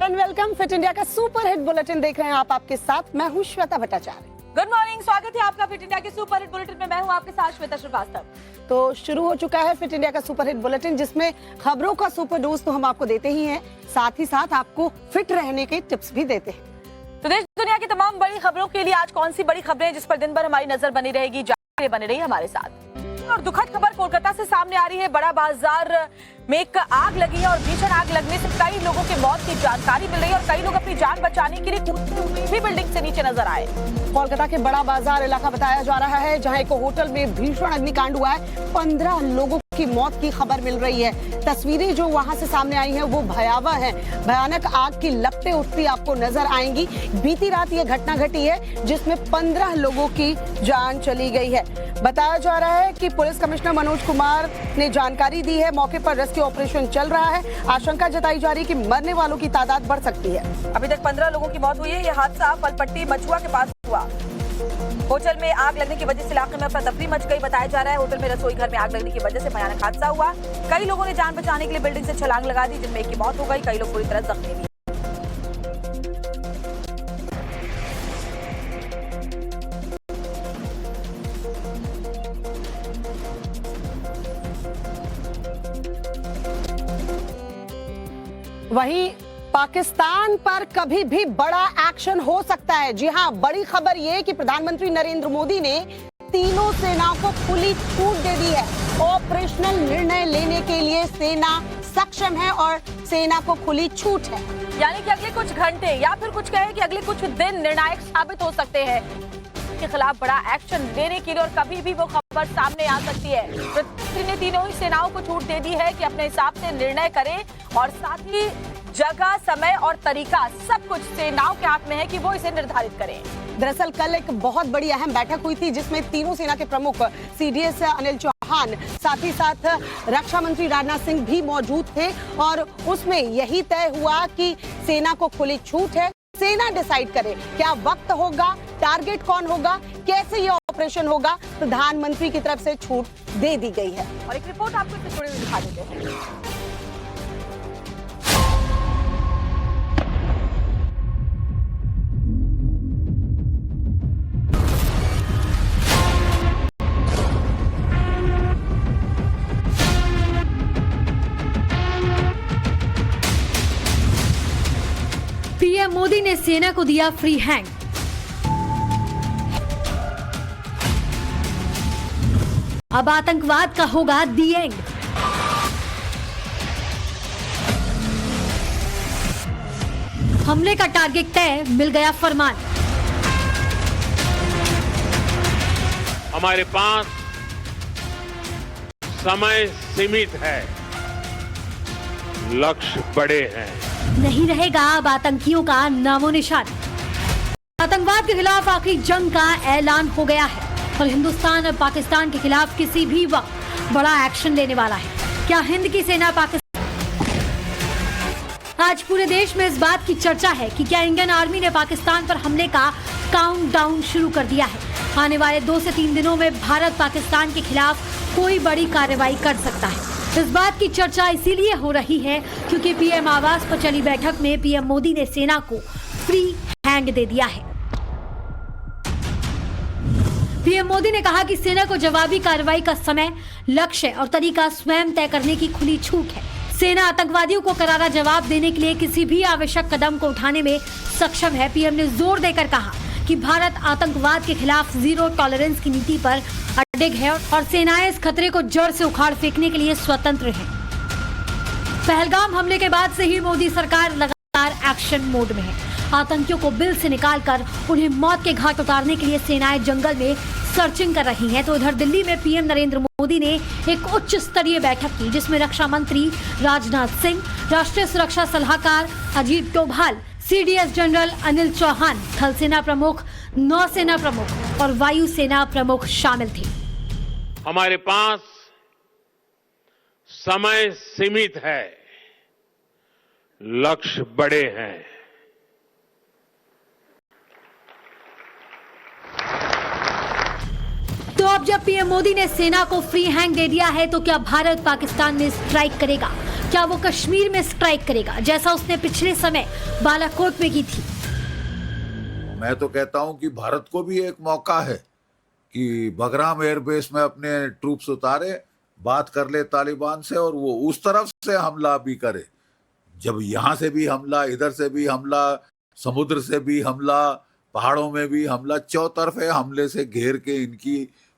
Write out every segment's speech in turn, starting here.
And welcome. Fit India का super hit bulletin देख रहे हैं आप, आपके साथ मैं हूं श्वेता भट्टाचार्य। गुड मॉर्निंग, स्वागत है आपका फिट इंडिया के सुपर हिट बुलेटिन में। मैं हूं आपके साथ श्वेता श्रीवास्तव। तो शुरू हो चुका है फिट इंडिया का सुपर हिट बुलेटिन, जिसमें खबरों का सुपर डोज तो हम आपको देते ही हैं, साथ ही साथ आपको फिट रहने के टिप्स भी देते हैं। तो देश दुनिया की तमाम बड़ी खबरों के लिए आज कौन सी बड़ी खबरें हैं जिस पर दिन भर हमारी नजर बनी रहेगी, जानकारी बनी रही हमारे साथ। और दुखद खबर कोलकाता से सामने आ रही है। बड़ा बाजार में एक आग लगी है और भीषण आग लगने से कई लोगों की मौत की जानकारी मिल रही है और कई लोग अपनी जान बचाने के लिए कूदते हुए भी बिल्डिंग से नीचे नजर आए। कोलकाता के बड़ा बाजार इलाका बताया जा रहा है, जहां एक होटल में भीषण अग्निकांड हुआ है। 15 लोगों की मौत की खबर मिल रही है। तस्वीरें जो वहां से सामने आई हैं वो भयावह हैं। भयानक आग की लपटें उठती आपको नजर आएंगी। बीती रात ये घटना घटी है जिसमें 15 लोगों की जान चली गई है। बताया जा रहा है कि पुलिस कमिश्नर मनोज कुमार ने जानकारी दी है। मौके पर रेस्क्यू ऑपरेशन चल रहा है। आशंका जताई जा रही है कि मरने वालों की तादाद बढ़ सकती है। अभी तक 15 लोगों की मौत हुई है। यह हादसा फलपट्टी मछुआ के पास हुआ। होटल में आग लगने की वजह से इलाके में अफरा तफरी मच गई। बताया जा रहा है होटल में रसोई घर में आग लगने की वजह से भयानक हादसा हुआ। कई लोगों ने जान बचाने के लिए बिल्डिंग से छलांग लगा दी, जिनमें एक की मौत हो गई। कई लोग पूरी तरह जख्मी भी। वहीं पाकिस्तान पर कभी भी बड़ा एक्शन हो सकता है। जी हां, बड़ी खबर ये कि प्रधानमंत्री नरेंद्र मोदी ने तीनों सेनाओं को खुली छूट दे दी है। ऑपरेशनल निर्णय लेने के लिए सेना सक्षम है और सेना को खुली छूट है। यानी कि अगले कुछ घंटे या फिर कुछ कहे कि अगले कुछ दिन निर्णायक साबित हो सकते हैं के खिलाफ बड़ा एक्शन लेने के लिए, और कभी भी वो खबर सामने आ सकती है। प्रधानमंत्री ने तीनों ही सेनाओं को छूट दे दी है कि अपने हिसाब से निर्णय करें और साथ ही जगह, समय और तरीका सब कुछ सेनाओं के हाथ में है कि वो इसे निर्धारित करें। दरअसल कल एक बहुत बड़ी अहम बैठक हुई थी जिसमें तीनों सेना के प्रमुख सीडीएस अनिल चौहान, साथ ही साथ रक्षा मंत्री राजनाथ सिंह भी मौजूद थे और उसमें यही तय हुआ कि सेना को खुली छूट है। सेना डिसाइड करे क्या वक्त होगा, टारगेट कौन होगा, कैसे ये ऑपरेशन होगा। प्रधानमंत्री की तरफ से छूट दे दी गई है। और एक रिपोर्ट आपको इससे जुड़ी हुई दिखा देते हैं। पीएम मोदी ने सेना को दिया फ्री हैंड। अब आतंकवाद का होगा दी एंड। हमले का टारगेट तय, मिल गया फरमान। हमारे पास समय सीमित है, लक्ष्य बड़े हैं। नहीं रहेगा अब आतंकियों का नामो निशान। आतंकवाद के खिलाफ आखिरी जंग का ऐलान हो गया है और हिंदुस्तान अब पाकिस्तान के खिलाफ किसी भी वक्त बड़ा एक्शन लेने वाला है। क्या हिंद की सेना पाकिस्तान? आज पूरे देश में इस बात की चर्चा है कि क्या इंडियन आर्मी ने पाकिस्तान पर हमले का काउंटडाउन शुरू कर दिया है। आने वाले 2 से 3 दिनों में भारत पाकिस्तान के खिलाफ कोई बड़ी कार्रवाई कर सकता है। इस बात की चर्चा इसीलिए हो रही है क्योंकि पीएम आवास पर चली बैठक में पीएम मोदी ने सेना को फ्री हैंड दे दिया है। पीएम मोदी ने कहा कि सेना को जवाबी कार्रवाई का समय, लक्ष्य और तरीका स्वयं तय करने की खुली छूट है। सेना आतंकवादियों को करारा जवाब देने के लिए किसी भी आवश्यक कदम को उठाने में सक्षम है। पीएम ने जोर देकर कहा कि भारत आतंकवाद के खिलाफ जीरो टॉलरेंस की नीति पर अडिग है और सेनाएं इस खतरे को जड़ से उखाड़ फेंकने के लिए स्वतंत्र हैं। पहलगाम हमले के बाद से ही मोदी सरकार लगातार एक्शन मोड में है। आतंकियों को बिल से निकालकर उन्हें मौत के घाट उतारने के लिए सेनाएं जंगल में सर्चिंग कर रही हैं। तो इधर दिल्ली में पीएम नरेंद्र मोदी ने एक उच्च स्तरीय बैठक की जिसमें रक्षा मंत्री राजनाथ सिंह, राष्ट्रीय सुरक्षा सलाहकार अजीत डोभाल, सीडीएस जनरल अनिल चौहान, थल सेना प्रमुख, नौसेना प्रमुख और वायुसेना प्रमुख शामिल थे। हमारे पास समय सीमित है, लक्ष्य बड़े हैं। तो अब जब पीएम मोदी ने सेना को फ्री हैंड दे दिया है तो क्या भारत पाकिस्तान में स्ट्राइक करेगा? क्या वो कश्मीर में स्ट्राइक करेगा जैसा उसने पिछले समय बालाकोट में की थी? मैं तो कहता हूं कि भारत को भी एक मौका है कि बगराम एयरबेस में अपने ट्रूप्स उतारे, बात कर ले तालिबान से और वो उस तरफ से हमला भी करे। जब यहाँ से भी हमला, इधर से भी हमला, समुद्र से भी हमला, पहाड़ों में भी हमला, चौतरफे हमले से घेर के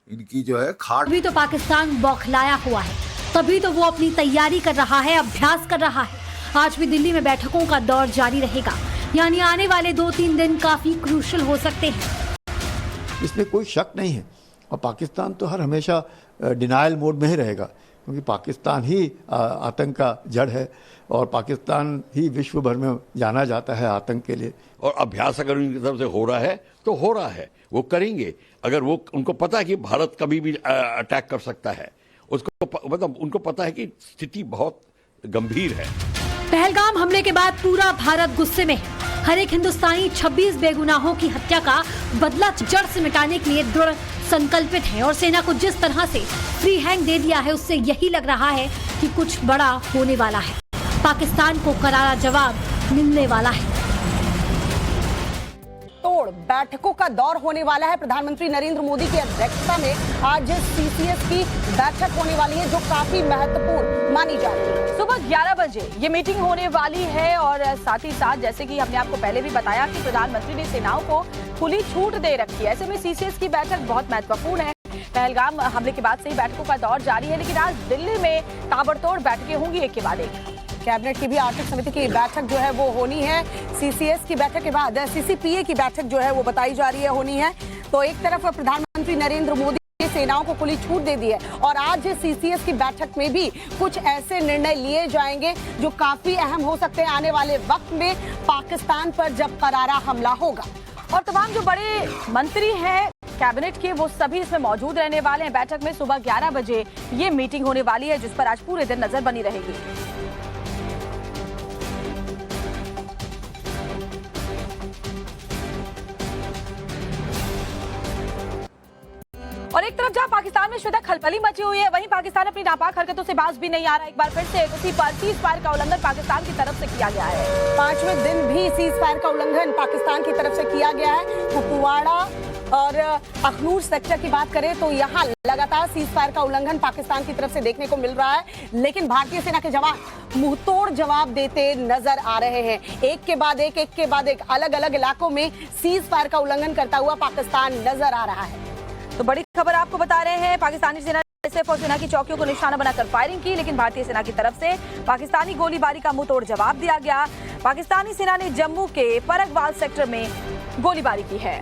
इनकी जो है खाट। अभी तो पाकिस्तान बौखलाया हुआ है, तभी तो वो अपनी तैयारी कर रहा है, अभ्यास कर रहा है। आज भी दिल्ली में बैठकों का दौर जारी रहेगा, यानी आने वाले 2-3 दिन काफी क्रूशल हो सकते हैं। इसमें कोई शक नहीं है और पाकिस्तान तो हमेशा डिनायल मोड में ही रहेगा, क्योंकि पाकिस्तान ही आतंक का जड़ है और पाकिस्तान ही विश्व भर में जाना जाता है आतंक के लिए। और अभ्यास अगर उनकी तरफ से हो रहा है तो हो रहा है, वो करेंगे। अगर वो उनको पता है कि भारत कभी भी अटैक कर सकता है, उसको मतलब उनको पता है कि स्थिति बहुत गंभीर है। पहलगाम हमले के बाद पूरा भारत गुस्से में है। हर एक हिंदुस्तानी 26 बेगुनाहों की हत्या का बदला जड़ से मिटाने के लिए दृढ़ संकल्पित है और सेना को जिस तरह से फ्री हैंड दे दिया है उससे यही लग रहा है कि कुछ बड़ा होने वाला है। पाकिस्तान को करारा जवाब मिलने वाला है। तोड़ बैठकों का दौर होने वाला है। प्रधानमंत्री नरेंद्र मोदी की अध्यक्षता में आज सीसीएस की बैठक होने वाली है जो काफी महत्वपूर्ण मानी जा रही है। सुबह 11 बजे ये मीटिंग होने वाली है और साथ ही साथ जैसे कि हमने आपको पहले भी बताया कि प्रधानमंत्री ने सेनाओं को खुली छूट दे रखी है। ऐसे में सीसीएस की बैठक बहुत महत्वपूर्ण है। पहलगाम हमले के बाद से ही बैठकों का दौर जारी है, लेकिन आज दिल्ली में ताबड़तोड़ बैठकें होंगी एक के बाद एक। कैबिनेट की भी आर्थिक समिति की बैठक जो है वो होनी है। सीसीएस की बैठक के बाद सीसीपीए की बैठक जो है वो बताई जा रही है होनी है। तो एक तरफ प्रधानमंत्री नरेंद्र मोदी ने सेनाओं को खुली छूट दे दी है और आज सीसीएस की बैठक में भी कुछ ऐसे निर्णय लिए जाएंगे जो काफी अहम हो सकते हैं आने वाले वक्त में पाकिस्तान पर जब करारा हमला होगा। और तमाम जो बड़े मंत्री हैं कैबिनेट के वो सभी इसमें मौजूद रहने वाले हैं। बैठक में सुबह 11 बजे ये मीटिंग होने वाली है जिस पर आज पूरे दिन नजर बनी रहेगी। और एक तरफ जहां पाकिस्तान में शुदा खलबली मची हुई है, वहीं पाकिस्तान अपनी नापाक हरकतों से बाज भी नहीं आ रहा। एक बार फिर से उसी पर सीज फायर का उल्लंघन पाकिस्तान की तरफ से किया गया है। 5वें दिन भी सीज फायर का उल्लंघन पाकिस्तान की तरफ से किया गया है। कुपवाड़ा और अखनूर सेक्टर की बात करें तो यहाँ लगातार सीज फायर का उल्लंघन पाकिस्तान की तरफ से देखने को मिल रहा है, लेकिन भारतीय सेना के जवान मुंहतोड़ जवाब देते नजर आ रहे हैं। एक के बाद एक अलग अलग इलाकों में सीज फायर का उल्लंघन करता हुआ पाकिस्तान नजर आ रहा है। तो बड़ी खबर आपको बता रहे हैं, पाकिस्तानी सेना एसएफ और सेना की चौकियों को निशाना बनाकर फायरिंग की, लेकिन भारतीय सेना की तरफ से पाकिस्तानी गोलीबारी का मुंहतोड़ जवाब दिया गया। पाकिस्तानी सेना ने जम्मू के परगवाल सेक्टर में गोलीबारी की है।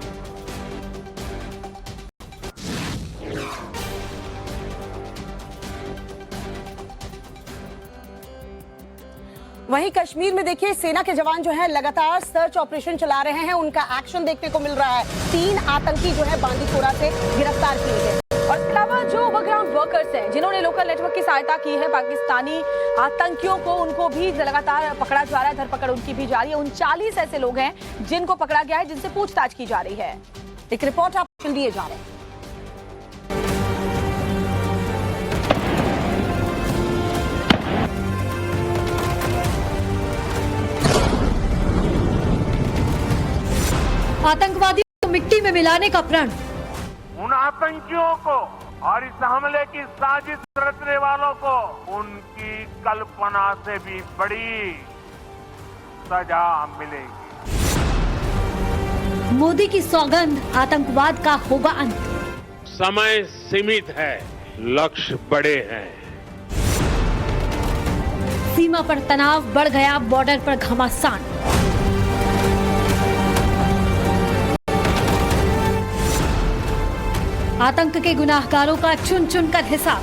वहीं कश्मीर में देखिए सेना के जवान जो है लगातार सर्च ऑपरेशन चला रहे हैं, उनका एक्शन देखने को मिल रहा है। 3 आतंकी जो है बांदीपोरा से गिरफ्तार किए गए। और इसके अलावा जो ओवरग्राउंड वर्कर्स हैं जिन्होंने लोकल नेटवर्क की सहायता की है पाकिस्तानी आतंकियों को, उनको भी लगातार पकड़ा जा रहा है, धरपकड़ उनकी भी जारी है। 39 ऐसे लोग हैं जिनको पकड़ा गया है, जिनसे पूछताछ की जा रही है। एक रिपोर्ट आप दिए जा रहे हैं। आतंकवादियों को मिट्टी में मिलाने का प्रण। उन आतंकियों को और इस हमले की साजिश रचने वालों को उनकी कल्पना से भी बड़ी सजा मिलेगी। मोदी की सौगंध, आतंकवाद का होगा अंत। समय सीमित है, लक्ष्य बड़े हैं। सीमा पर तनाव बढ़ गया, बॉर्डर पर घमासान। आतंक के गुनाहगारों का चुन चुन कर हिसाब।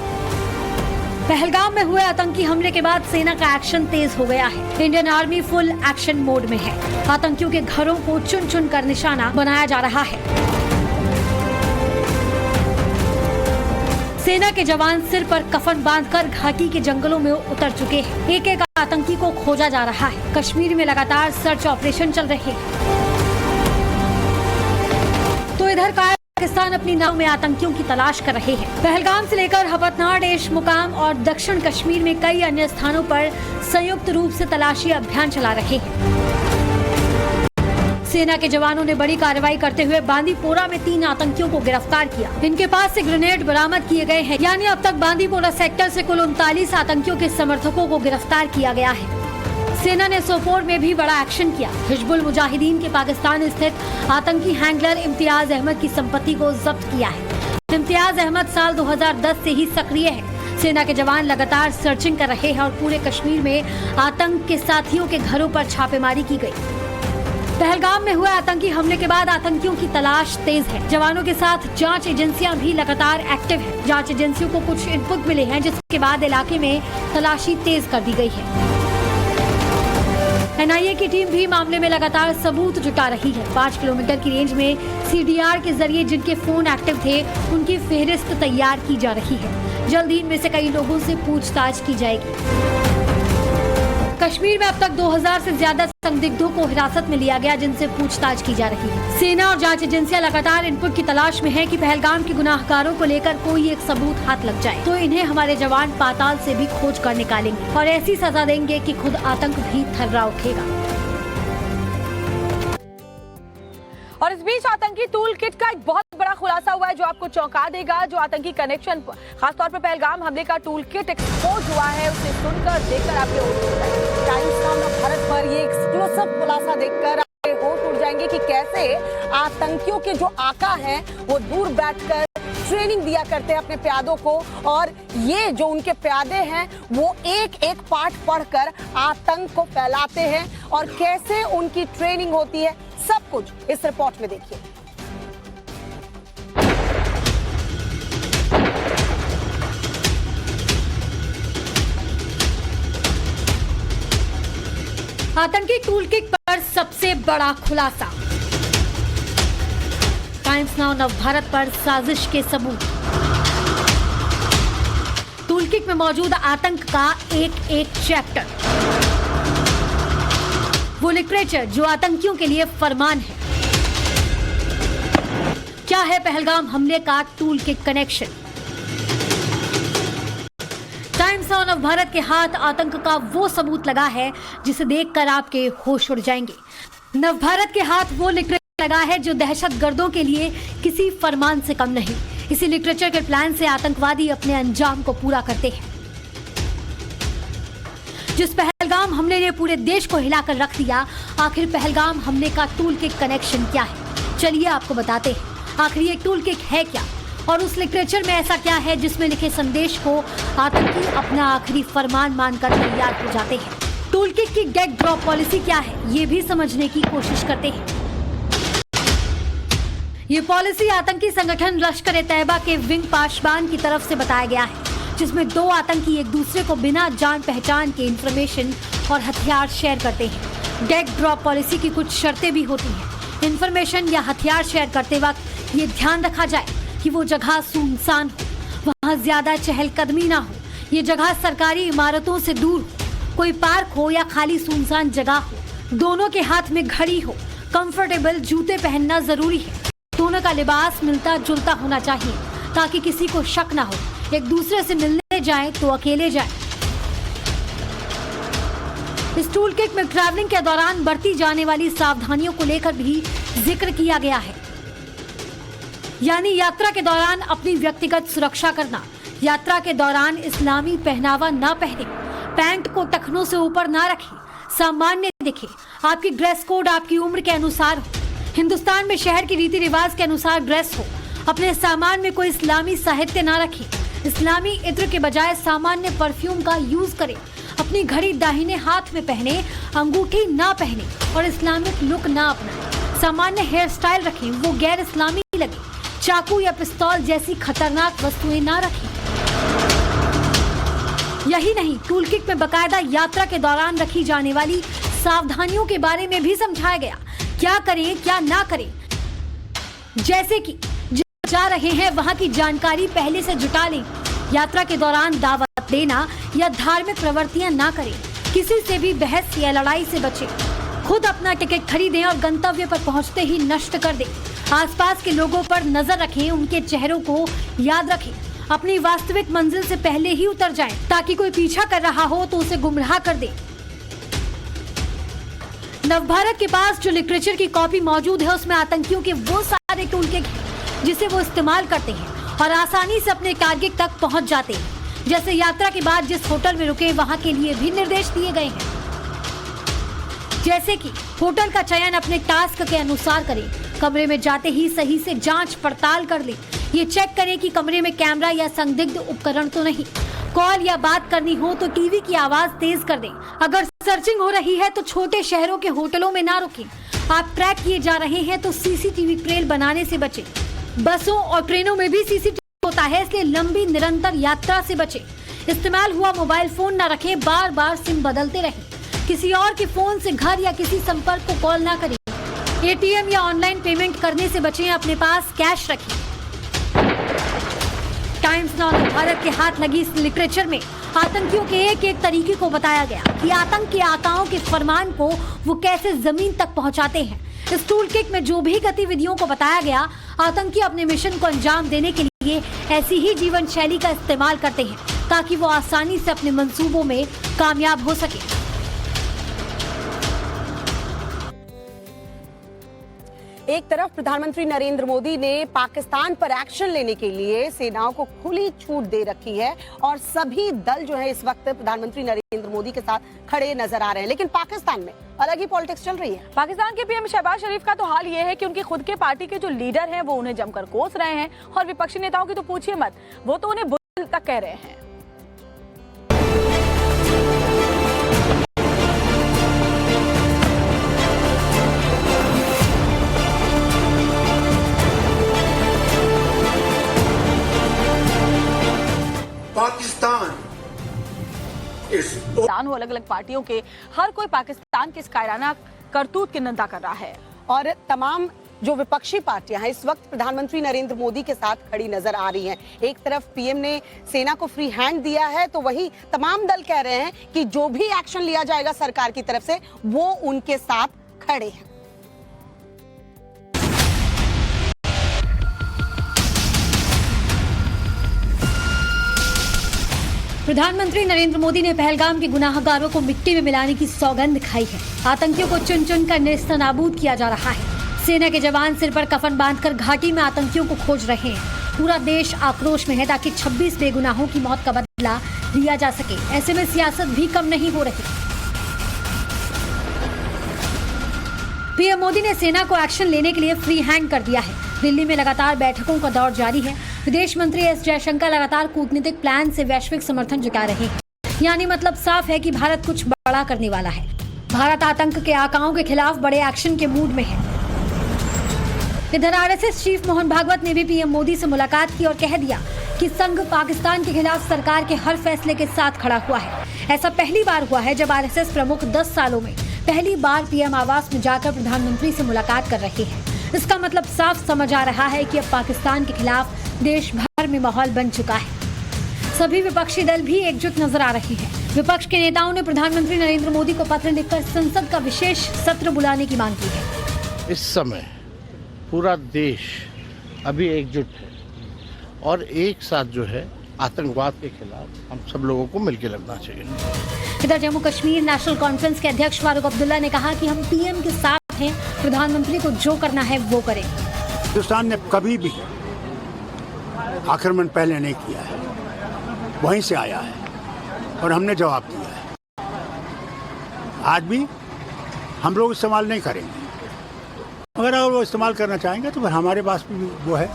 पहलगाम में हुए आतंकी हमले के बाद सेना का एक्शन तेज हो गया है। Indian army full action mode में है। आतंकियों के घरों को चुन चुन कर निशाना बनाया जा रहा है। सेना के जवान सिर पर कफन बांधकर घाटी के जंगलों में उतर चुके हैं। एक एक आतंकी को खोजा जा रहा है। कश्मीर में लगातार सर्च ऑपरेशन चल रहे हैं। तो इधर पाकिस्तान अपनी नाव में आतंकियों की तलाश कर रहे हैं। पहलगाम से लेकर हपतनार, देश मुकाम और दक्षिण कश्मीर में कई अन्य स्थानों पर संयुक्त रूप से तलाशी अभियान चला रहे हैं। सेना के जवानों ने बड़ी कार्रवाई करते हुए बांदीपोरा में 3 आतंकियों को गिरफ्तार किया। इनके पास से ग्रेनेड बरामद किए गए हैं। यानी अब तक बांदीपोरा सेक्टर से कुल 39 आतंकियों के समर्थकों को गिरफ्तार किया गया है। सेना ने सोपोर में भी बड़ा एक्शन किया। हिजबुल मुजाहिदीन के पाकिस्तान स्थित आतंकी हैंडलर इम्तियाज अहमद की संपत्ति को जब्त किया है। इम्तियाज अहमद साल 2010 से ही सक्रिय है। सेना के जवान लगातार सर्चिंग कर रहे हैं और पूरे कश्मीर में आतंक के साथियों के घरों पर छापेमारी की गई। पहलगाम में हुए आतंकी हमले के बाद आतंकियों की तलाश तेज है। जवानों के साथ जांच एजेंसियां भी लगातार एक्टिव हैं। जांच एजेंसियों को कुछ इनपुट मिले हैं, जिसके बाद इलाके में तलाशी तेज कर दी गई है। एनआईए की टीम भी मामले में लगातार सबूत जुटा रही है। 5 किलोमीटर की रेंज में सीडीआर के जरिए जिनके फोन एक्टिव थे, उनकी फेहरिस्त तैयार की जा रही है। जल्द ही इनमें से कई लोगों से पूछताछ की जाएगी। कश्मीर में अब तक 2000 से ज्यादा संदिग्धों को हिरासत में लिया गया, जिनसे पूछताछ की जा रही है। सेना और जांच एजेंसियां लगातार इनपुट की तलाश में है कि पहलगाम के गुनाहगारों को लेकर कोई एक सबूत हाथ लग जाए तो इन्हें हमारे जवान पाताल से भी खोज कर निकालेंगे और ऐसी सजा देंगे कि खुद आतंक भी थर्रा उठेगा। और इस बीच आतंकी टूल किट का एक बहुत बड़ा खुलासा हुआ है जो आपको चौंका देगा। जो आतंकी कनेक्शन, खासतौर पर पहलगाम हमले का टूल किट एक्सपोज हुआ है, उसे सुनकर देखकर आपके होश उड़ जाएंगे। टाइम्स नाउ भारत पर ये एक्सक्लूसिव खुलासा देखकर आपके होश उड़ जाएंगे कि कैसे आतंकियों के जो आका हैं वो दूर बैठकर ट्रेनिंग दिया करते हैं अपने प्यादों को, और ये जो उनके प्यादे हैं वो एक एक पाठ पढ़कर आतंक को फैलाते हैं और कैसे उनकी ट्रेनिंग होती है, सब कुछ इस रिपोर्ट में देखिए। आतंकी टूलकिट पर सबसे बड़ा खुलासा। टाइम्स नाउ नवभारत पर साजिश के सबूत। टूलकिट में मौजूद आतंक का एक एक चैप्टर, वो लिटरेचर जो आतंकियों के लिए फरमान है। क्या है पहलगाम हमले का toolkit connection? Times now Navbharat के हाथ आतंक का वो सबूत लगा है जिसे देखकर आपके होश उड़ जाएंगे। नवभारत के हाथ वो लिटरेचर लगा है जो दहशतगर्दों के लिए किसी फरमान से कम नहीं। इसी लिटरेचर के प्लान से आतंकवादी अपने अंजाम को पूरा करते हैं। जिस पहलगाम हमले ने पूरे देश को हिलाकर रख दिया, आखिर पहलगाम हमले का टूलकिट कनेक्शन क्या है? चलिए आपको बताते हैं आखिर ये टूलकिट है क्या और उस लिटरेचर में ऐसा क्या है जिसमें लिखे संदेश को आतंकी अपना आखिरी फरमान मानकर तैयार हो जाते हैं। टूलकिट की गेट ड्रॉप पॉलिसी क्या है, ये भी समझने की कोशिश करते हैं। ये पॉलिसी आतंकी संगठन लश्कर-ए-तैयबा के विंग पाशबान की तरफ से बताया गया है, जिसमें 2 आतंकी एक दूसरे को बिना जान पहचान के इंफॉर्मेशन और हथियार शेयर करते हैं। गेट ड्रॉप पॉलिसी की कुछ शर्तें भी होती हैं। इंफॉर्मेशन या हथियार शेयर करते वक्त ये ध्यान रखा जाए कि वो जगह सुनसान हो, वहाँ ज्यादा चहलकदमी ना हो, ये जगह सरकारी इमारतों से दूर हो, कोई पार्क हो या खाली सुनसान जगह हो, दोनों के हाथ में घड़ी हो, कंफर्टेबल जूते पहनना जरूरी है, दोनों का लिबास मिलता जुलता होना चाहिए ताकि किसी को शक ना हो, एक दूसरे से मिलने जाए तो अकेले जाए। इस टूलकिट में ट्रैवलिंग के दौरान बरती जाने वाली सावधानियों को लेकर भी जिक्र किया गया है। यानी यात्रा के दौरान अपनी व्यक्तिगत सुरक्षा करना, यात्रा के दौरान इस्लामी पहनावा ना पहने, पैंट को टखनों से ऊपर ना रखें, सामान्य दिखे, आपकी ड्रेस कोड आपकी उम्र के अनुसार हो, हिंदुस्तान में शहर की रीति रिवाज के अनुसार ड्रेस हो, अपने सामान में कोई इस्लामी साहित्य ना रखें, इस्लामी इत्र के बजाय सामान्य परफ्यूम का यूज करें, अपनी घड़ी दाहिने हाथ में पहने, अंगूठी ना पहने और इस्लामिक लुक ना अपनाएं, सामान्य हेयर स्टाइल रखें, वो गैर इस्लामी लगे, चाकू या पिस्तौल जैसी खतरनाक वस्तुएं ना रखें। यही नहीं, टूलकिट में बकायदा यात्रा के दौरान रखी जाने वाली सावधानियों के बारे में भी समझाया गया, क्या करें क्या ना करें। जैसे कि जा रहे हैं वहां की जानकारी पहले से जुटा लें, यात्रा के दौरान दावत देना या धार्मिक प्रवृत्तियां ना करें, किसी से भी बहस या लड़ाई से बचें, खुद अपना टिकट खरीदें और गंतव्य पर पहुंचते ही नष्ट कर दें, आसपास के लोगों पर नजर रखें, उनके चेहरों को याद रखें, अपनी वास्तविक मंजिल से पहले ही उतर जाएं, ताकि कोई पीछा कर रहा हो तो उसे गुमराह कर दे। नवभारत के पास जो लिटरेचर की कॉपी मौजूद है उसमें आतंकियों के वो सारे टूल किट हैं जिसे वो इस्तेमाल करते हैं और आसानी से अपने टारगेट तक पहुंच जाते हैं। जैसे यात्रा के बाद जिस होटल में रुके वहां के लिए भी निर्देश दिए गए हैं, जैसे कि होटल का चयन अपने टास्क के अनुसार करें, कमरे में जाते ही सही से जांच पड़ताल कर लें, ये चेक करें कि कमरे में कैमरा या संदिग्ध उपकरण तो नहीं, कॉल या बात करनी हो तो टीवी की आवाज तेज कर दें। अगर सर्चिंग हो रही है तो छोटे शहरों के होटलों में ना रुकें। आप ट्रैक किए जा रहे हैं तो सीसीटीवी ट्रेल बनाने से बचें। बसों और ट्रेनों में भी सीसीटीवी होता है, इसलिए लंबी निरंतर यात्रा से बचें। इस्तेमाल हुआ मोबाइल फोन ना रखें, बार बार सिम बदलते रहें। किसी और के फोन से घर या किसी संपर्क को कॉल ना करें। एटीएम या ऑनलाइन पेमेंट करने से बचें, अपने पास कैश रखें। टाइम्स नाउ भारत के हाथ लगी इस लिटरेचर में आतंकियों के एक एक तरीके को बताया गया कि आतंक के आकाओं के फरमान को वो कैसे जमीन तक पहुंचाते हैं। इस टूल किट में जो भी गतिविधियों को बताया गया, आतंकी अपने मिशन को अंजाम देने के लिए ऐसी ही जीवन शैली का इस्तेमाल करते हैं ताकि वो आसानी से अपने मंसूबों में कामयाब हो सके। एक तरफ प्रधानमंत्री नरेंद्र मोदी ने पाकिस्तान पर एक्शन लेने के लिए सेनाओं को खुली छूट दे रखी है और सभी दल जो है इस वक्त प्रधानमंत्री नरेंद्र मोदी के साथ खड़े नजर आ रहे हैं, लेकिन पाकिस्तान में अलग ही पॉलिटिक्स चल रही है। पाकिस्तान के पीएम शहबाज शरीफ का तो हाल ये है कि उनकी खुद के पार्टी के जो लीडर हैं वो उन्हें जमकर कोस रहे हैं और विपक्षी नेताओं की तो पूछिए मत, वो तो उन्हें बुल तक कह रहे हैं। पाकिस्तान वो अलग अलग पार्टियों के हर कोई पाकिस्तान के इस कायराना करतूत की निंदा कर रहा है और तमाम जो विपक्षी पार्टियां हैं इस वक्त प्रधानमंत्री नरेंद्र मोदी के साथ खड़ी नजर आ रही हैं। एक तरफ पीएम ने सेना को फ्री हैंड दिया है तो वही तमाम दल कह रहे हैं कि जो भी एक्शन लिया जाएगा सरकार की तरफ से वो उनके साथ खड़े हैं। प्रधानमंत्री नरेंद्र मोदी ने पहलगाम के गुनाहगारों को मिट्टी में मिलाने की सौगंध खाई है। आतंकियों को चुन चुन कर नेस्तनाबूद किया जा रहा है। सेना के जवान सिर पर कफन बांधकर घाटी में आतंकियों को खोज रहे हैं। पूरा देश आक्रोश में है ताकि 26 बेगुनाहों की मौत का बदला लिया जा सके। ऐसे में सियासत भी कम नहीं हो रही। पीएम मोदी ने सेना को एक्शन लेने के लिए फ्री हैंड कर दिया है। दिल्ली में लगातार बैठकों का दौर जारी है। विदेश मंत्री एस जयशंकर लगातार कूटनीतिक प्लान से वैश्विक समर्थन जुटा रहे हैं। यानी मतलब साफ है कि भारत कुछ बड़ा करने वाला है। भारत आतंक के आकाओं के खिलाफ बड़े एक्शन के मूड में है। इधर आरएसएस चीफ मोहन भागवत ने भी पीएम मोदी से मुलाकात की और कह दिया कि संघ पाकिस्तान के खिलाफ सरकार के हर फैसले के साथ खड़ा हुआ है। ऐसा पहली बार हुआ है जब आरएसएस प्रमुख 10 सालों में पहली बार पीएम आवास में जाकर प्रधानमंत्री से मुलाकात कर रहे हैं। इसका मतलब साफ समझ आ रहा है कि अब पाकिस्तान के खिलाफ देश भर में माहौल बन चुका है। सभी विपक्षी दल भी एकजुट नजर आ रहे हैं। विपक्ष के नेताओं ने प्रधानमंत्री नरेंद्र मोदी को पत्र लिखकर संसद का विशेष सत्र बुलाने की मांग की है। इस समय पूरा देश अभी एकजुट है और एक साथ जो है आतंकवाद के खिलाफ हम सब लोगों को मिलकर लड़ना चाहिए। इधर जम्मू कश्मीर नेशनल कॉन्फ्रेंस के अध्यक्ष फारूक अब्दुल्ला ने कहा कि हम पीएम के साथ हैं, प्रधानमंत्री को जो करना है वो करें। हिंदुस्तान ने कभी भी आक्रमण पहले नहीं किया है, वहीं से आया है और हमने जवाब दिया है। आज भी हम लोग इस्तेमाल नहीं करेंगे, मगर अगर वो इस्तेमाल करना चाहेंगे तो फिर हमारे पास भी वो है।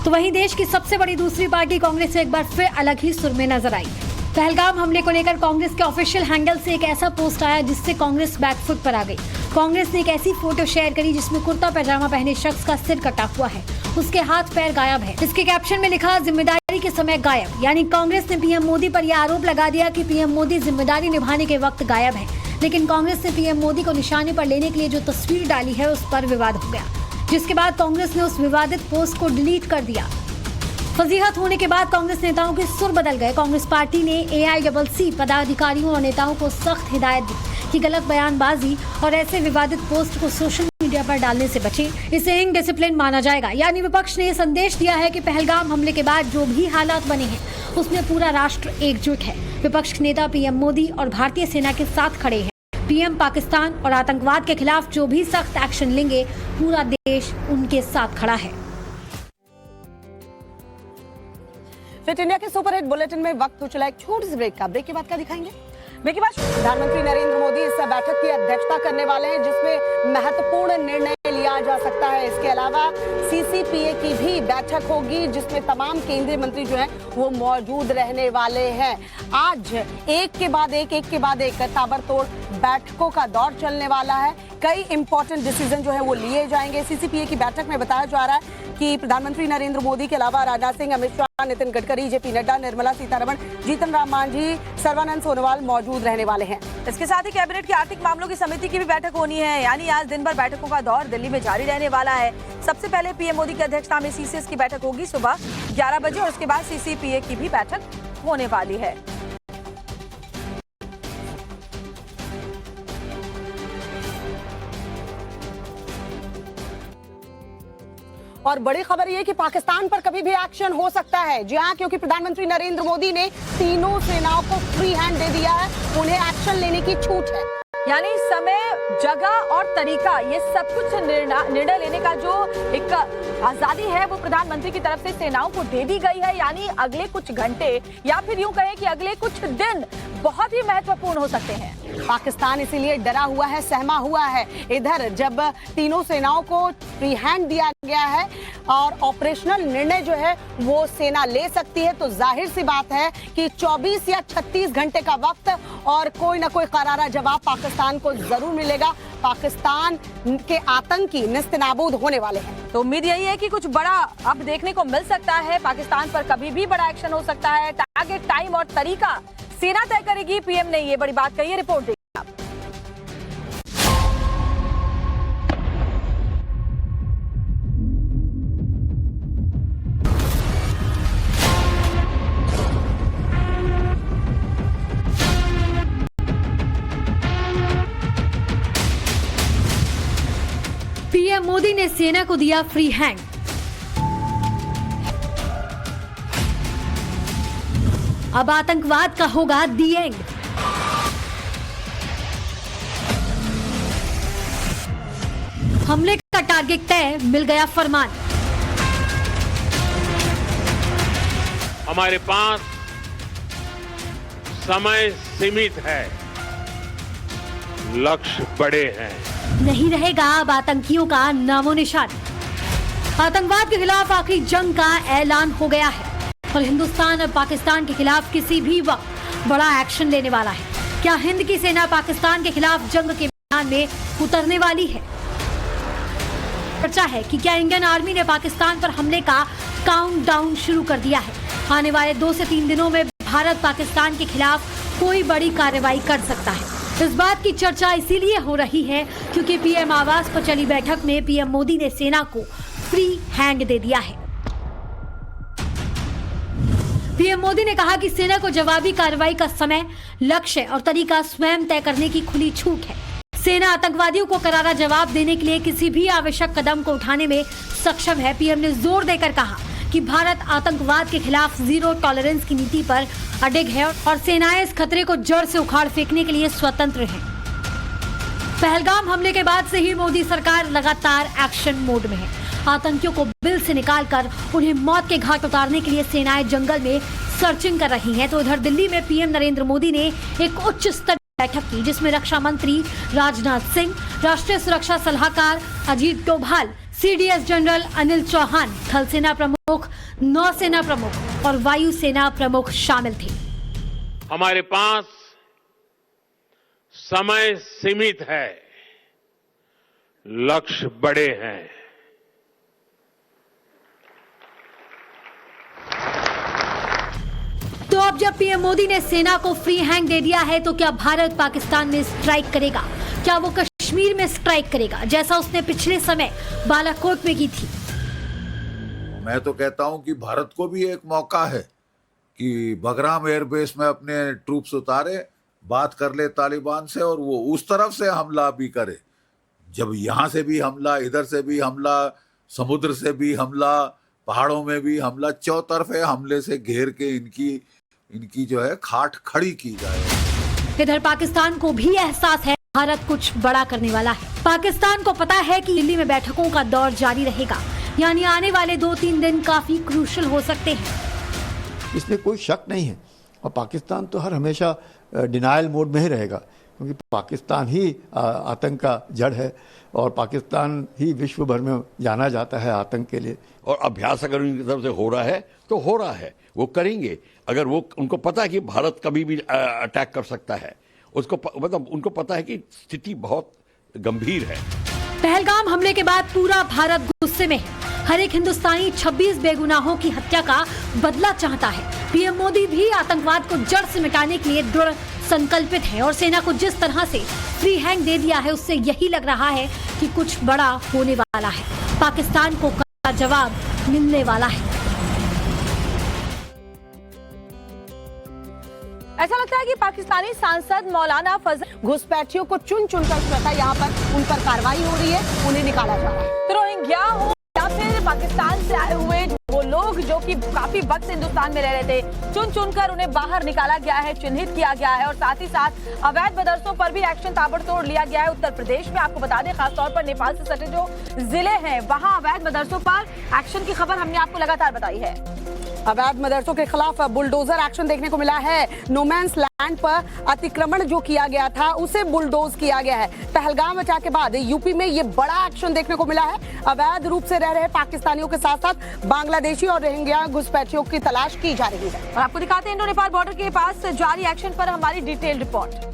तो वहीं देश की सबसे बड़ी दूसरी पार्टी कांग्रेस एक बार फिर अलग ही सुर में नजर आई। पहलगाम हमले को लेकर कांग्रेस के ऑफिशियल हैंडल से एक ऐसा पोस्ट आया जिससे कांग्रेस बैकफुट पर आ गई। कांग्रेस ने एक ऐसी फोटो शेयर करी जिसमें कुर्ता पैजामा पहने शख्स का सिर कटा हुआ है, उसके हाथ पैर गायब है। इसके कैप्शन में लिखा जिम्मेदारी के समय गायब। यानी कांग्रेस ने पीएम मोदी पर यह आरोप लगा दिया कि पीएम मोदी जिम्मेदारी निभाने के वक्त गायब है। लेकिन कांग्रेस ने पीएम मोदी को निशाने पर लेने के लिए जो तस्वीर डाली है उस पर विवाद हो गया, जिसके बाद कांग्रेस ने उस विवादित पोस्ट को डिलीट कर दिया। फजीहत होने के बाद कांग्रेस नेताओं के सुर बदल गए। कांग्रेस पार्टी ने AICC पदाधिकारियों और नेताओं को सख्त हिदायत दी कि गलत बयानबाजी और ऐसे विवादित पोस्ट को सोशल मीडिया पर डालने से बचें, इसे इनडिसिप्लिन माना जाएगा। यानी विपक्ष ने संदेश दिया है कि पहलगाम हमले के बाद जो भी हालात बने हैं उसमें पूरा राष्ट्र एकजुट है। विपक्ष के नेता पीएम मोदी और भारतीय सेना के साथ खड़े हैं। पीएम पाकिस्तान और आतंकवाद के खिलाफ जो भी सख्त एक्शन लेंगे, पूरा देश उनके साथ खड़ा है। फिट इंडिया के सुपरहिट बुलेटिन में वक्त हो चला एक छोटी सी ब्रेक का। ब्रेक के बाद क्या दिखाएंगे? ब्रेक के बाद प्रधानमंत्री नरेंद्र मोदी इस बैठक की अध्यक्षता करने वाले हैं, जिसमें महत्वपूर्ण निर्णय लिया जा सकता है। इसके अलावा सीसीपीए की भी बैठक होगी, जिसमें तमाम केंद्रीय मंत्री जो हैं वो मौजूद रहने वाले हैं। आज एक के बाद एक ताबड़तोड़ बैठकों का दौर चलने वाला है। कई इंपॉर्टेंट डिसीजन जो है वो लिए जाएंगे। सीसीपीए की बैठक में बताया जा रहा है कि प्रधानमंत्री नरेंद्र मोदी के अलावा राजनाथ सिंह, अमित शाह, नितिन गडकरी, जेपी नड्डा, निर्मला सीतारमण, जीतन राम मांझी, सर्बानंद सोनोवाल मौजूद रहने वाले हैं। इसके साथ ही कैबिनेट की आर्थिक मामलों की समिति की भी बैठक होनी है। यानी आज दिन भर बैठकों का दौर दिल्ली में जारी रहने वाला है। सबसे पहले पीएम मोदी की अध्यक्षता में सीसीएस की बैठक होगी सुबह 11 बजे और उसके बाद सीसीपीए की भी बैठक होने वाली है। और बड़ी खबर ये कि पाकिस्तान पर कभी भी एक्शन हो सकता है। जी हाँ, क्योंकि प्रधानमंत्री नरेंद्र मोदी ने तीनों सेनाओं को फ्री हैंड दे दिया है, उन्हें एक्शन लेने की छूट है। यानी समय, जगह और तरीका, ये सब कुछ निर्णय लेने का जो एक आजादी है वो प्रधानमंत्री की तरफ से सेनाओं को दे दी गई है। यानी अगले कुछ घंटे या फिर यूं कहें कि अगले कुछ दिन बहुत ही महत्वपूर्ण हो सकते हैं। पाकिस्तान इसीलिए डरा हुआ है, सहमा हुआ है। इधर जब तीनों सेनाओं को फ्री हैंड दिया गया है और ऑपरेशनल निर्णय जो है वो सेना ले सकती है, तो जाहिर सी बात है कि 24 या 36 घंटे का वक्त और कोई ना कोई करारा जवाब पाकिस्तान को जरूर मिलेगा। पाकिस्तान के आतंकी निस्तेनाबूद होने वाले हैं। तो उम्मीद यही है कि कुछ बड़ा अब देखने को मिल सकता है। पाकिस्तान पर कभी भी बड़ा एक्शन हो सकता है। टारगेट, टाइम और तरीका सेना तय करेगी। पीएम ने ये बड़ी बात कही है। रिपोर्ट देखिए आप। पीएम मोदी ने सेना को दिया फ्री हैंड। अब आतंकवाद का होगा दी एंड। हमले का टारगेट तय, मिल गया फरमान। हमारे पास समय सीमित है, लक्ष्य बड़े हैं। नहीं रहेगा अब आतंकियों का नामो निशान। आतंकवाद के खिलाफ आखिरी जंग का ऐलान हो गया है और हिंदुस्तान अब पाकिस्तान के खिलाफ किसी भी वक्त बड़ा एक्शन लेने वाला है। क्या हिंद की सेना पाकिस्तान के खिलाफ जंग के मैदान में उतरने वाली है? चर्चा है कि क्या इंडियन आर्मी ने पाकिस्तान पर हमले का काउंटडाउन शुरू कर दिया है। आने वाले 2 से 3 दिनों में भारत पाकिस्तान के खिलाफ कोई बड़ी कार्रवाई कर सकता है। इस बात की चर्चा इसीलिए हो रही है क्योंकि पीएम आवास पर चली बैठक में पीएम मोदी ने सेना को फ्री हैंड दे दिया है। पीएम मोदी ने कहा कि सेना को जवाबी कार्रवाई का समय, लक्ष्य और तरीका स्वयं तय करने की खुली छूट है। सेना आतंकवादियों को करारा जवाब देने के लिए किसी भी आवश्यक कदम को उठाने में सक्षम है। पीएम ने जोर देकर कहा कि भारत आतंकवाद के खिलाफ जीरो टॉलरेंस की नीति पर अडिग है और सेनाएं इस खतरे को जड़ से उखाड़ फेंकने के लिए स्वतंत्र हैं। पहलगाम हमले के बाद से ही मोदी सरकार लगातार एक्शन मोड में है। आतंकियों को बिल से निकालकर उन्हें मौत के घाट उतारने के लिए सेनाएं जंगल में सर्चिंग कर रही हैं। तो इधर दिल्ली में पीएम नरेंद्र मोदी ने एक उच्च स्तर बैठक की, जिसमें रक्षा मंत्री राजनाथ सिंह, राष्ट्रीय सुरक्षा सलाहकार अजीत डोभाल, सीडीएस जनरल अनिल चौहान, थल सेना प्रमुख, नौसेना प्रमुख और वायुसेना प्रमुख शामिल थे। हमारे पास समय सीमित है, लक्ष्य बड़े हैं। तो अब जब पीएम मोदी ने सेना को फ्री हैंड दे दिया है, तो क्या भारत पाकिस्तान में स्ट्राइक करेगा? क्या वो कश्मीर में स्ट्राइक करेगा, जैसा उसने पिछले समय बालाकोट में की थी? मैं तो कहता हूं कि भारत को भी एक मौका है कि बगराम एयरबेस में अपने ट्रूप्स उतारे, बात कर ले तालिबान से और वो उस तरफ से हमला भी करे। जब यहाँ से भी हमला, इधर से भी हमला, समुद्र से भी हमला, पहाड़ों में भी हमला, चौतरफे हमले से घेर के इनकी जो है खाट खड़ी की जाए। इधर पाकिस्तान को भी एहसास है भारत कुछ बड़ा करने वाला है। पाकिस्तान को पता है कि दिल्ली में बैठकों का दौर जारी रहेगा, यानी आने वाले 2-3 दिन काफी क्रूशल हो सकते हैं। इसमें कोई शक नहीं है और पाकिस्तान तो हमेशा डिनायल मोड में ही रहेगा, क्योंकि पाकिस्तान ही आतंक का जड़ है और पाकिस्तान ही विश्व भर में जाना जाता है आतंक के लिए। और अभ्यास अगर उनकी तरफ से हो रहा है तो हो रहा है, वो करेंगे। अगर वो उनको पता है कि भारत कभी भी अटैक कर सकता है, उसको मतलब उनको पता है कि स्थिति बहुत गंभीर है। पहलगाम हमले के बाद पूरा भारत गुस्से में है। हर एक हिंदुस्तानी 26 बेगुनाहों की हत्या का बदला चाहता है। पीएम मोदी भी आतंकवाद को जड़ से मिटाने के लिए दृढ़ संकल्पित है और सेना को जिस तरह से फ्री हैंड दे दिया है, उससे यही लग रहा है कि कुछ बड़ा होने वाला है। पाकिस्तान को कड़ा जवाब मिलने वाला है। ऐसा लगता है कि पाकिस्तानी सांसद मौलाना फजल घुसपैठियों को चुन चुनकर यहाँ पर उन पर कार्रवाई हो रही है, उन्हें निकाला जा रहा है। तो रोहिंग्या हो या फिर पाकिस्तान से आए हुए वो लोग जो कि काफी वक्त से हिंदुस्तान में रह रहे थे, चुन चुनकर उन्हें बाहर निकाला गया है, चिन्हित किया गया है और साथ ही साथ अवैध मदरसों पर भी एक्शन ताबड़तोड़ लिया गया है। उत्तर प्रदेश में आपको बता दें, खासतौर पर नेपाल से सटे जो जिले हैं, वहां अवैध मदरसों पर एक्शन की खबर हमने आपको लगातार बताई है। अवैध मदरसों के खिलाफ बुलडोजर एक्शन देखने को मिला है। नोमैंस लैंड पर अतिक्रमण जो किया गया था उसे बुलडोज किया गया है। पहलगाम अटैक के बाद यूपी में ये बड़ा एक्शन देखने को मिला है। अवैध रूप से रह रहे पाकिस्तानियों के साथ साथ बांग्लादेशी और रोहिंग्या घुसपैठियों की तलाश की जा रही है। और आपको दिखाते हैं इंडो नेपाल बॉर्डर के पास जारी एक्शन पर हमारी detail report.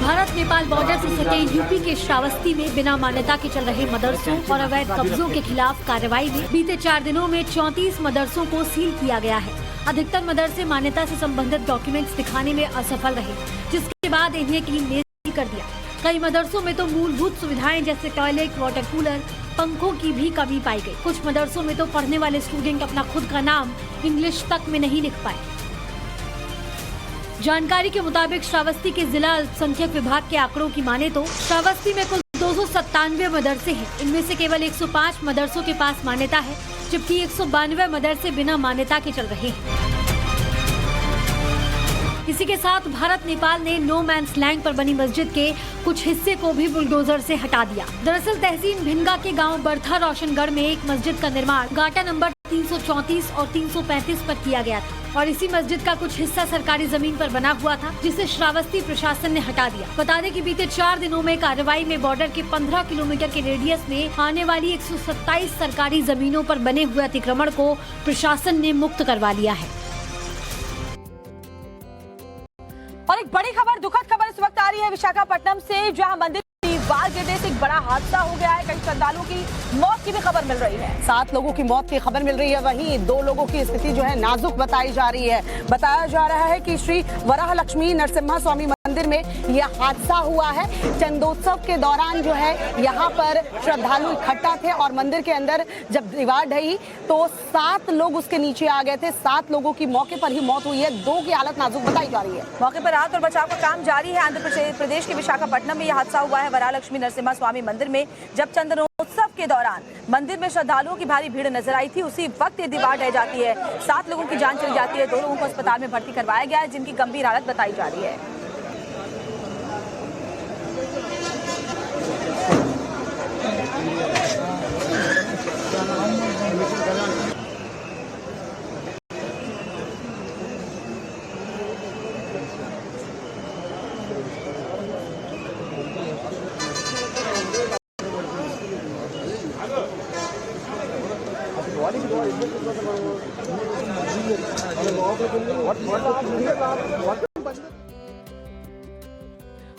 Bharat Nepal border से सटे यूपी के श्रावस्ती में बिना मान्यता के चल रहे मदरसों और अवैध कब्जों के खिलाफ कार्रवाई में बीते 4 दिनों में 34 मदरसों को सील किया गया है। अधिकतर मदरसे मान्यता से संबंधित डॉक्यूमेंट्स दिखाने में असफल रहे, जिसके बाद इन्हें क्लीन लिस्ट कर दिया। कई मदरसों में तो मूलभूत सुविधाएं जैसे टॉयलेट, वाटर कूलर, पंखों की भी कमी पाई गई। कुछ मदरसों में तो पढ़ने वाले स्टूडेंट अपना खुद का नाम इंग्लिश तक में नहीं लिख पाए। जानकारी के मुताबिक श्रावस्ती के जिला अल्पसंख्यक विभाग के आंकड़ों की माने तो श्रावस्ती में कुल 297 मदरसे हैं। इनमें से केवल 105 मदरसों के पास मान्यता है, जबकि 192 मदरसे बिना मान्यता के चल रहे हैं। इसी के साथ भारत नेपाल ने नो मैंस लैंड पर बनी मस्जिद के कुछ हिस्से को भी बुलडोजर से हटा दिया। दरअसल तहसील भिनगा के गांव बरथा रोशनगढ़ में एक मस्जिद का निर्माण गाटा नंबर 334 और 335 पर किया गया था और इसी मस्जिद का कुछ हिस्सा सरकारी जमीन पर बना हुआ था, जिसे श्रावस्ती प्रशासन ने हटा दिया। बता दें कि बीते 4 दिनों में कार्रवाई में बॉर्डर के 15 किलोमीटर के रेडियस में आने वाली 127 सरकारी जमीनों पर बने हुए अतिक्रमण को प्रशासन ने मुक्त करवा लिया है। और एक बड़ी खबर, दुखद खबर इस वक्त आ रही है विशाखापट्टनम से, जहां मंदिर दीवार गिरने से एक बड़ा हादसा हो गया है। कई श्रद्धालुओं की मौत की भी खबर मिल रही है। 7 लोगों की मौत की खबर मिल रही है, वहीं 2 लोगों की स्थिति जो है नाजुक बताई जा रही है। बताया जा रहा है कि श्री वराह लक्ष्मी नरसिम्हा स्वामी मंदिर में यह हादसा हुआ है। चंदोत्सव के दौरान जो है यहाँ पर श्रद्धालु इकट्ठा थे और मंदिर के अंदर जब दीवार ढही तो 7 लोग उसके नीचे आ गए थे। 7 लोगों की मौके पर ही मौत हुई है, 2 की हालत नाजुक बताई जा रही है। मौके पर राहत और बचाव का काम जारी है। आंध्र प्रदेश के विशाखापट्टनम में यह हादसा हुआ है वराह लक्ष्मी नरसिम्हा स्वामी मंदिर में। जब चंदनोत्सव के दौरान मंदिर में श्रद्धालुओं की भारी भीड़ नजर आई थी, उसी वक्त ये दीवार ढह जाती है। 7 लोगों की जान चली जाती है। 2 लोगों को अस्पताल में भर्ती करवाया गया है, जिनकी गंभीर हालत बताई जा रही है।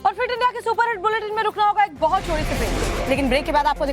और फिट इंडिया के सुपर हिट बुलेटिन में रुकना होगा एक बहुत छोटी सी ब्रेक, लेकिन ब्रेक के बाद आपको